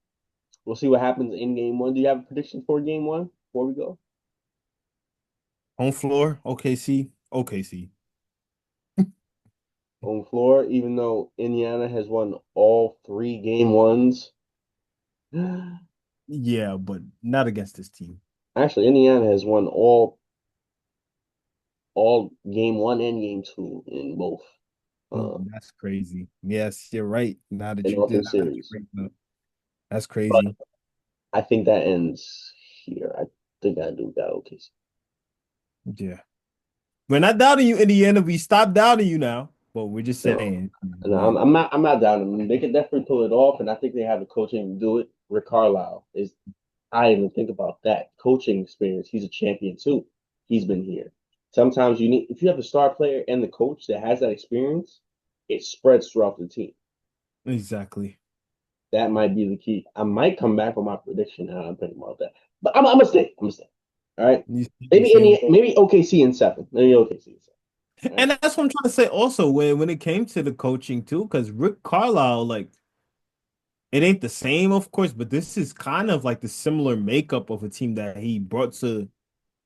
We'll see what happens in game one. Do you have a prediction for game one before we go? Home floor, OKC, OKC. On floor, even though Indiana has won all three game ones. Yeah, but not against this team. Actually, Indiana has won all game one and game two in both. That's crazy. Yes, you're right. Now that In you all did, three now that you series. bring it up, that's But crazy. I think that ends here. I think I do that. Okay. Yeah. We're not doubting you, Indiana. We stopped doubting you now. But we're just No, saying, no, yeah, I'm not down. I mean, they can definitely pull it off, and I think they have the coaching to do it. Rick Carlisle is. I didn't even think about that coaching experience. He's a champion too. He's been here. Sometimes you need if you have a star player and the coach that has that experience, it spreads throughout the team. exactly. That might be the key. I might come back on my prediction now. I'm thinking about that, but I'm gonna stay. I'm gonna stay. All right. You saying, Maybe OKC in seven. Maybe OKC in seven. Right? And that's what I'm trying to say also when it came to the coaching too, because Rick Carlisle, like it ain't the same, of course, but this is kind of like the similar makeup of a team that he brought to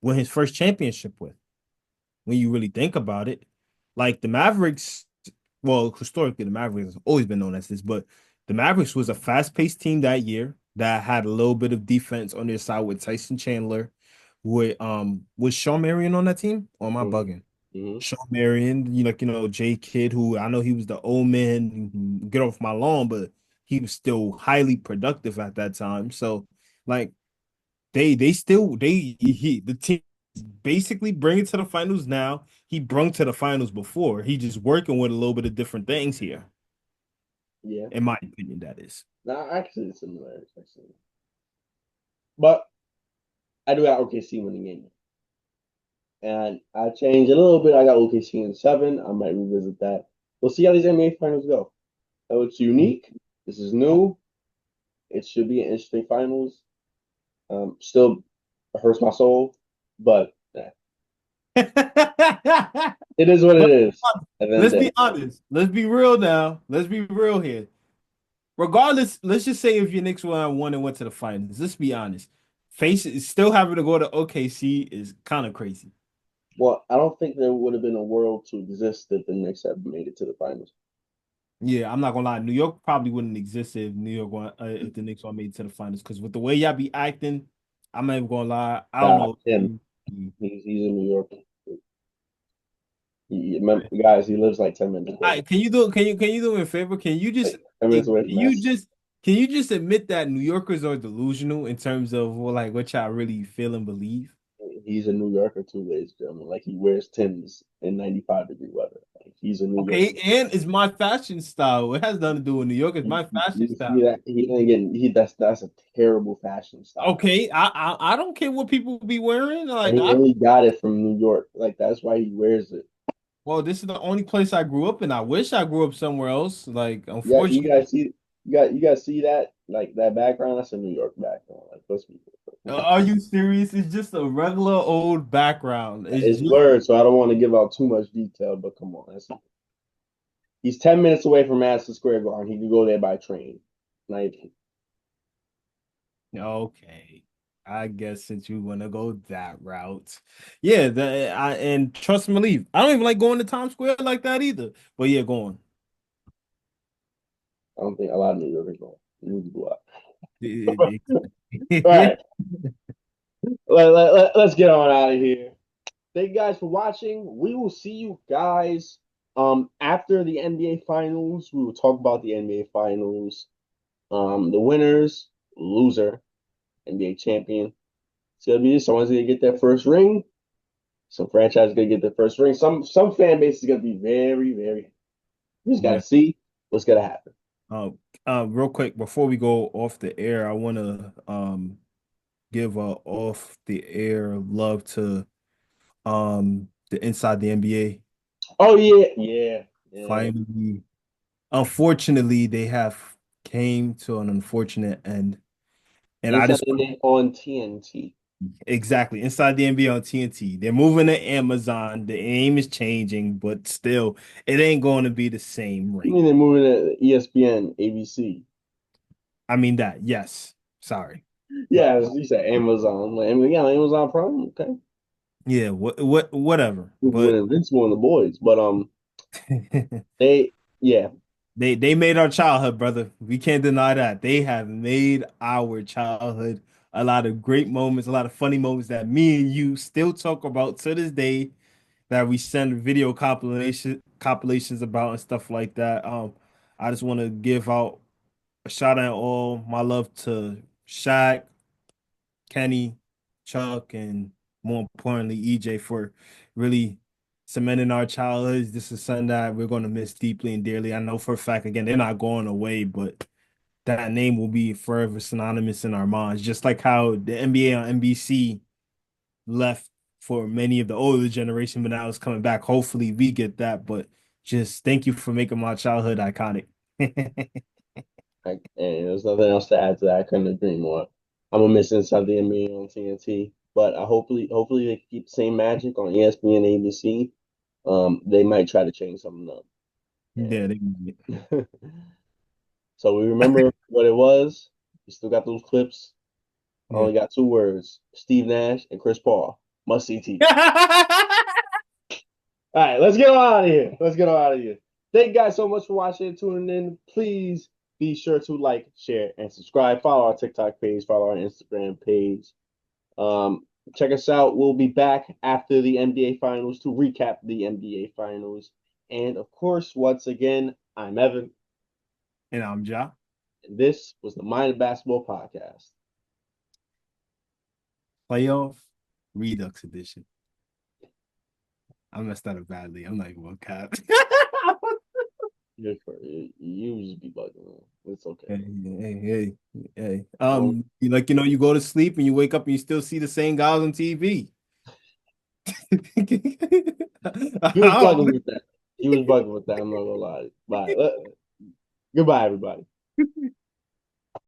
win his first championship with. When you really think about it, like the Mavericks, well, historically the Mavericks have always been known as this, but the Mavericks was a fast-paced team that year that had a little bit of defense on their side with Tyson Chandler. With was Shawn Marion on that team? Or am I Hmm. bugging? Hmm. Shawn Marion, Jay Kidd, who I know he was the old man, get off my lawn, but he was still highly productive at that time. So, like, they still the team basically bring it to the finals now. He brung to the finals before. He just working with a little bit of different things here, Yeah. in my opinion. That is. Now, actually, it's similar. Actually. But I do got OKC winning game. And I changed a little bit. I got OKC in seven. I might revisit that. We'll see how these NBA finals go. So it's unique. This is new. It should be an interesting finals. Still hurts my soul, but it is what it But is at the end of let's the be day. honest. Let's be real now. Let's be real here. Regardless, let's just say if your Knicks won and went to the finals. Let's be honest. Face it, still having to go to OKC is kind of crazy. Well, I don't think there would have been a world to exist if the Knicks had made it to the finals. Yeah, I'm not gonna lie. New York probably wouldn't exist if if the Knicks all made it to the finals. Because with the way y'all be acting, I'm not even gonna lie. I don't Nah, know. him. He's in New York. Guys, he lives like 10 minutes All away. right, can you do me a favor? Like 10 minutes away from Mass. Can you just admit that New Yorkers are delusional in terms of well, like what y'all really feel and believe? He's a New Yorker too, ladies and gentlemen. Like he wears Timbs in 95-degree weather. Like he's a New Yorker. Okay, and it's my fashion style. It has nothing to do with New York. It's my fashion You see style. that? He ain't getting he that's a terrible fashion style. Okay, I don't care what people be wearing. And Like he I only got it from New York. Like that's why he wears it. well, this is the only place I grew up in. I wish I grew up somewhere else. Like Yeah, you unfortunately. guys see you guys see that? Like that background, that's a New York background. Like let's be Are you serious? It's just a regular old background. It's it's just blurred, so I don't want to give out too much detail, but come on. He's 10 minutes away from Madison Square Garden. He can go there by train. Like okay. I guess since you want to go that route, yeah. And trust me, leave. I don't even like going to Times Square like that either. But yeah, go on. I don't think a lot of New Yorkers know. Neither do I. All Yeah. right, let's get on out of here. Thank you guys for watching. We will see you guys after the NBA finals. We will talk about the NBA finals. The winners, loser, NBA champion. It's gonna be someone's gonna get their first ring. Some franchise is gonna get their first ring. Some fan base is gonna be very, very. We just gotta Yeah. see what's gonna happen. Um, real quick before we go off the air, I want to give a off the air love to the Inside the NBA. Oh yeah, yeah, yeah. Finally, unfortunately, they have came to an unfortunate end, and I Inside just the NBA on TNT. exactly Inside the NBA on TNT. They're moving to Amazon. The aim is changing, but still, it ain't going to be the same I ring. mean, they're moving to ESPN, ABC. I mean that, yes. Sorry, but Yeah, you said Amazon. Like, I mean, yeah, Amazon Prime. Okay, yeah, whatever. But when Invincible and the boys, but they yeah. they made our childhood, brother. We can't deny that. They have made our childhood a lot of great moments, a lot of funny moments that me and you still talk about to this day that we send video compilations about and stuff like that. I just want to give out a shout out all my love to Shaq, Kenny, Chuck, and more importantly, EJ for really cementing our childhoods. This is something that we're going to miss deeply and dearly. I know for a fact, again, they're not going away, but that name will be forever synonymous in our minds, just like how the NBA on NBC left for many of the older generation, but now it's coming back. Hopefully, we get that. But just thank you for making my childhood iconic. And there's nothing else to add to that. I couldn't agree more. I'm gonna miss Inside the NBA on TNT, but hopefully they keep the same magic on ESPN, ABC. They might try to change something up. Yeah, And they can so we remember what it was. We still got those clips. I yeah. only got two words: Steve Nash and Chris Paul. Must see TV. All right, let's get on out of here. Let's get on out of here. Thank you guys so much for watching and tuning in. Please be sure to like, share, and subscribe. Follow our TikTok page. Follow our Instagram page. Check us out. We'll be back after the NBA Finals to recap the NBA Finals. And of course, once again, I'm Evan, And I'm Ja. and this was the Mind of Basketball Podcast. Playoff Redux Edition. I messed that up badly. I'm not even gonna cap. You just be bugging. It's okay. Hey. I don't, You go to sleep and you wake up and you still see the same guys on TV. you was bugging with that. You was bugging with that. I'm not gonna lie. Bye. Goodbye, everybody.